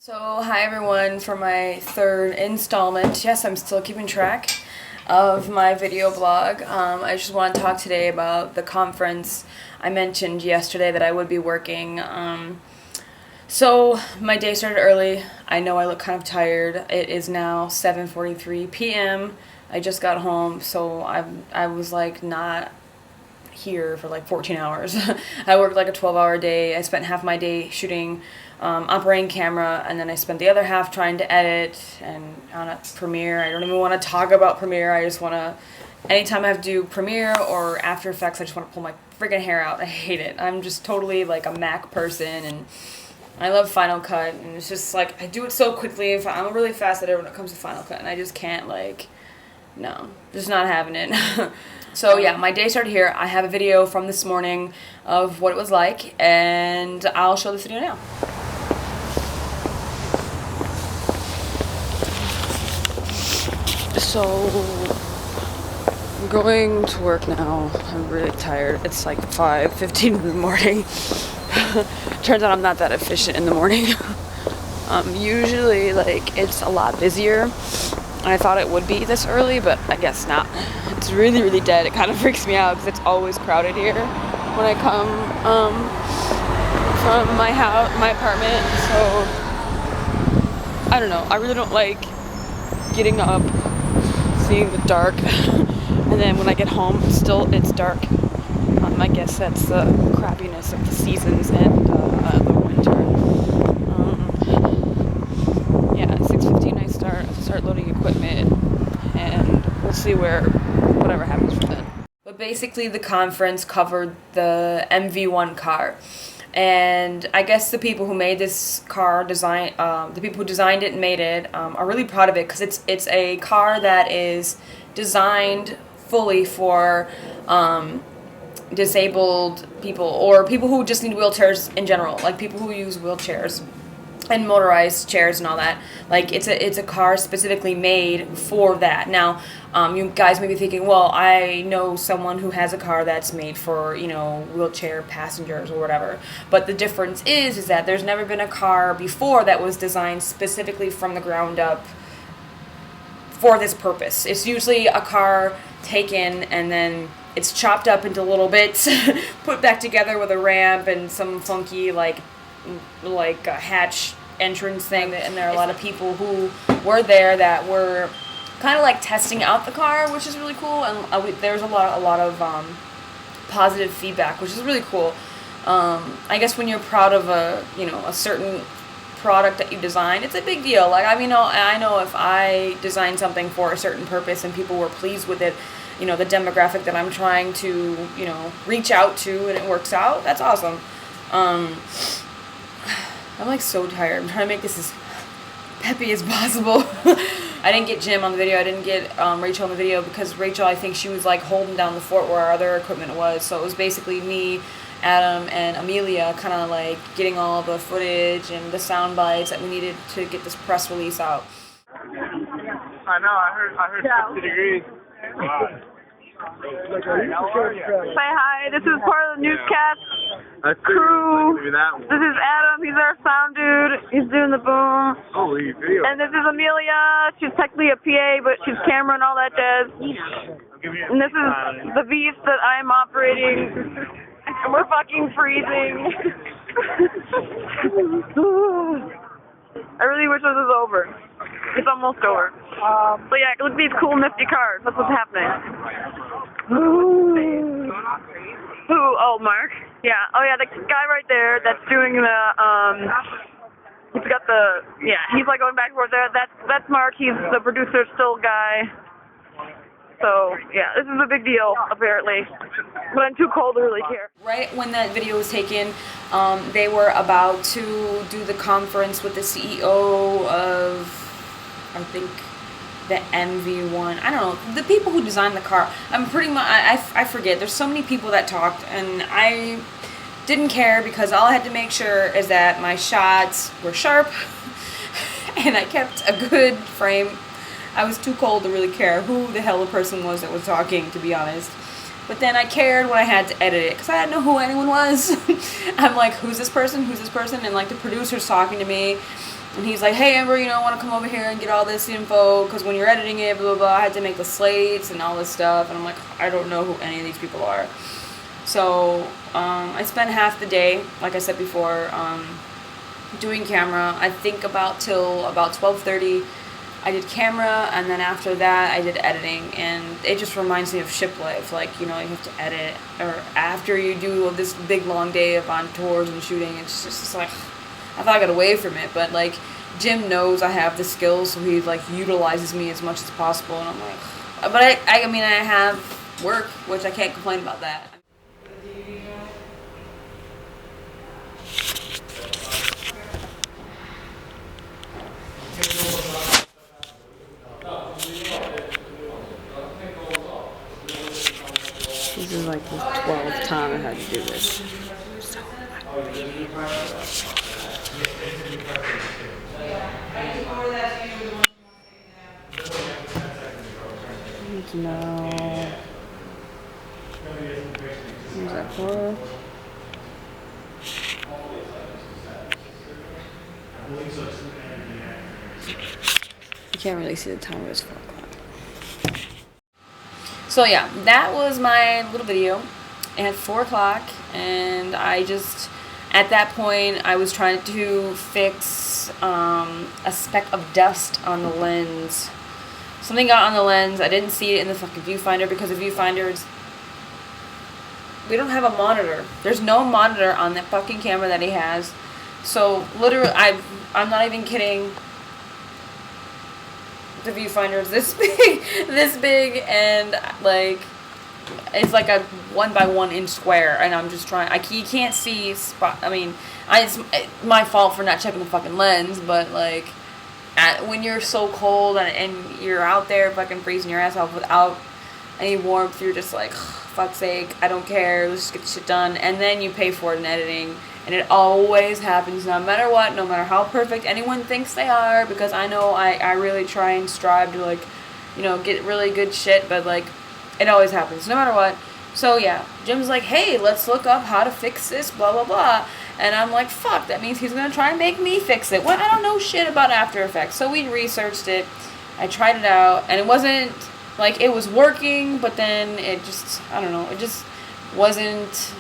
So, hi everyone for my third installment. Yes, I'm still keeping track of my video blog. I just want to talk today about the conference. I mentioned yesterday that I would be working. So, my day started early. I know I look kind of tired. It is now 7:43 p.m. I just got home, so I was like not here for like 14 hours. I worked like a 12-hour day. I spent half my day shooting, operating camera, and then I spent the other half trying to edit and on a Premiere. I don't even want to talk about Premiere. I just want to, anytime I have to do Premiere or After Effects, I just want to pull my friggin' hair out. I hate it. I'm just totally like a Mac person, and I love Final Cut, and it's just like I do it so quickly. I'm a really fast editor when it comes to Final Cut, and I just can't no, just not having it. So yeah, my day started here. I have a video from this morning of what it was like, and I'll show this video now. So, I'm going to work now. I'm really tired. It's like 5:15 in the morning. Turns out I'm not that efficient in the morning. Usually, it's a lot busier. I thought it would be this early, but I guess not. It's really, really dead. It kind of freaks me out because it's always crowded here when I come from my house, my apartment. So I don't know. I really don't like getting up, seeing the dark, and then when I get home, it's dark. I guess that's the crappiness of the seasons and the winter. Yeah, at 6:15 I start loading equipment, and we'll see whatever happens from then. But basically the conference covered the MV1 car. And I guess the people who made this car the people who designed it and made it are really proud of it because it's a car that is designed fully for disabled people or people who just need wheelchairs in general, like people who use wheelchairs and motorized chairs and all that. Like it's a car specifically made for that. Now, you guys may be thinking, well, I know someone who has a car that's made for, wheelchair passengers or whatever. But the difference is that there's never been a car before that was designed specifically from the ground up for this purpose. It's usually a car taken and then it's chopped up into little bits, put back together with a ramp and some funky like a hatch entrance thing, and there are a lot of people who were there that were kind of like testing out the car, which is really cool, and there's a lot of positive feedback, which is really cool. I guess when you're proud of a certain product that you designed, it's a big deal. I know if I designed something for a certain purpose and people were pleased with it, the demographic that I'm trying to reach out to, and it works out, that's awesome. I'm so tired. I'm trying to make this as peppy as possible. I didn't get Jim on the video. I didn't get Rachel on the video because Rachel, I think she was holding down the fort where our other equipment was. So it was basically me, Adam, and Amelia kind of getting all the footage and the sound bites that we needed to get this press release out. I know. I heard 50 degrees. Say hi, this is part of the newscast crew. This is Adam, he's our sound dude. He's doing the boom. Holy video. And this is Amelia, she's technically a PA, but she's camera and all that jazz. And this is the beast that I'm operating. And we're fucking freezing. I really wish this was over. It's almost over. So yeah, look at these cool nifty cars. That's what's happening. Who? Oh, Mark. Yeah. Oh yeah, the guy right there that's doing the he's got the he's going back and forth there. That's Mark. He's the producer still guy. So yeah, this is a big deal apparently. But I'm too cold to really care. Right when that video was taken, they were about to do the conference with the CEO of, I think, the MV1. I don't know, the people who designed the car. I'm pretty much, I forget. There's so many people that talked, and I didn't care because all I had to make sure is that my shots were sharp and I kept a good frame. I was too cold to really care who the hell the person was that was talking, to be honest. But then I cared when I had to edit it because I didn't know who anyone was. I'm like, who's this person? Who's this person? And the producer's talking to me. And he's like, hey, Amber, I want to come over here and get all this info, because when you're editing it, blah, blah, blah, I had to make the slates and all this stuff. And I'm like, I don't know who any of these people are. So I spent half the day, like I said before, doing camera. I think till about 12:30. I did camera, and then after that I did editing, and it just reminds me of ship life. Like, you have to edit, or after you do this big long day of on tours and shooting, it's just like, I thought I got away from it, but like, Jim knows I have the skills, so he like utilizes me as much as possible, and I'm like, but I mean, I have work, which I can't complain about that. This is like the 12th time I had to do this. I need to know. Where's that for? You can't really see the timer, it's 4 o'clock. So yeah, that was my little video at 4 o'clock, and I just, at that point, I was trying to fix a speck of dust on the lens. Something got on the lens. I didn't see it in the fucking viewfinder, because the viewfinder is, we don't have a monitor. There's no monitor on that fucking camera that he has. So literally, I'm not even kidding. The viewfinder is this big, and like, it's like a 1 by 1 inch square, and I'm just trying. You can't see spot. I mean, it's my fault for not checking the fucking lens, but like, when you're so cold and you're out there fucking freezing your ass off without any warmth, you're just like, fuck's sake, I don't care. Let's just get the shit done, and then you pay for it in editing. And it always happens, no matter what, no matter how perfect anyone thinks they are, because I know I really try and strive to, like, get really good shit, but, like, it always happens, no matter what. So, yeah, Jim's like, hey, let's look up how to fix this, blah, blah, blah. And I'm like, fuck, that means he's going to try and make me fix it. Well, I don't know shit about After Effects. So we researched it, I tried it out, and it wasn't, like, it was working, but then it just, I don't know, it just wasn't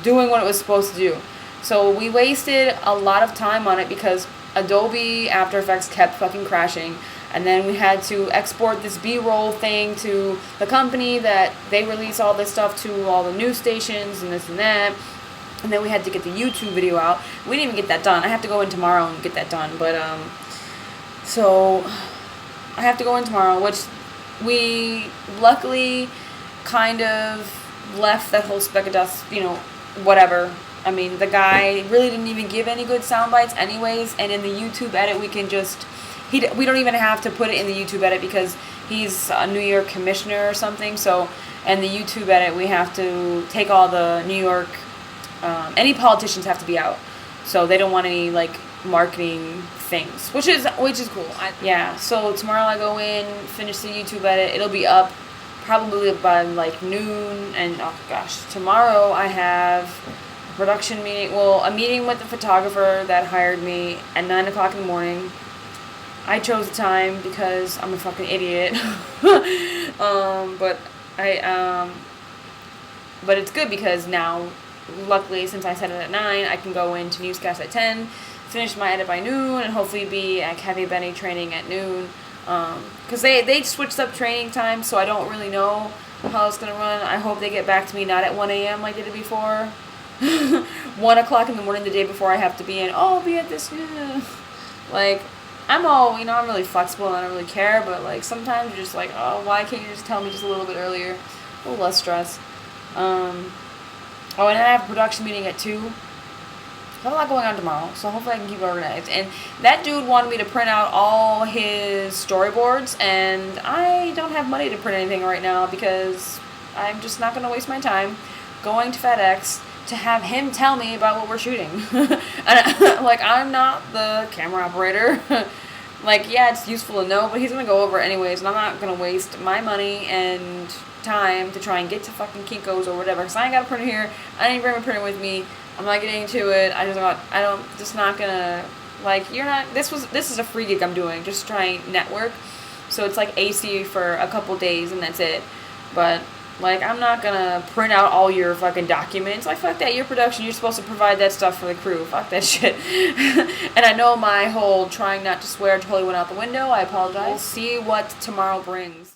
doing what it was supposed to do. So we wasted a lot of time on it, because Adobe After Effects kept fucking crashing, and then we had to export this B-roll thing to the company that they release all this stuff to all the news stations and this and that, and then we had to get the YouTube video out. We didn't even get that done. I have to go in tomorrow and get that done, but so I have to go in tomorrow, which we luckily kind of left that whole speck of dust, whatever. I mean, the guy really didn't even give any good sound bites anyways, and in the YouTube edit we can just, we don't even have to put it in the YouTube edit, because he's a New York commissioner or something, so in the YouTube edit we have to take all the New York, any politicians have to be out, so they don't want any, like, marketing things, which is cool. Yeah, so tomorrow I go in, finish the YouTube edit, it'll be up probably by like noon, and oh gosh, tomorrow I have a production meeting, a meeting with the photographer that hired me at 9 o'clock in the morning. I chose the time because I'm a fucking idiot. But it's good, because now, luckily, since I set it at 9, I can go into newscast at 10, finish my edit by noon, and hopefully be at Kathy Benny training at noon. Because they switched up training time, so I don't really know how it's going to run. I hope they get back to me not at 1 a.m. like they did before. 1 o'clock in the morning the day before I have to be in, I'll be at this, like, I'm I'm really flexible and I don't really care, but like, sometimes you're just like, oh, why can't you just tell me just a little bit earlier? A little less stress. And I have a production meeting at 2. I have a lot going on tomorrow, so hopefully I can keep organized. And that dude wanted me to print out all his storyboards, and I don't have money to print anything right now, because I'm just not going to waste my time going to FedEx to have him tell me about what we're shooting. And, like, I'm not the camera operator. Like, yeah, it's useful to know, but he's going to go over it anyways, and I'm not going to waste my money and time to try and get to fucking Kinko's or whatever, because I ain't got a printer here. I didn't bring my printer with me. I'm not getting into it. Just not gonna Like, you're not. This is a free gig I'm doing, just trying network. So it's like AC for a couple days and that's it. But like, I'm not gonna print out all your fucking documents. Like, fuck that. Your production, you're supposed to provide that stuff for the crew. Fuck that shit. And I know my whole trying not to swear totally went out the window. I apologize. We'll see what tomorrow brings.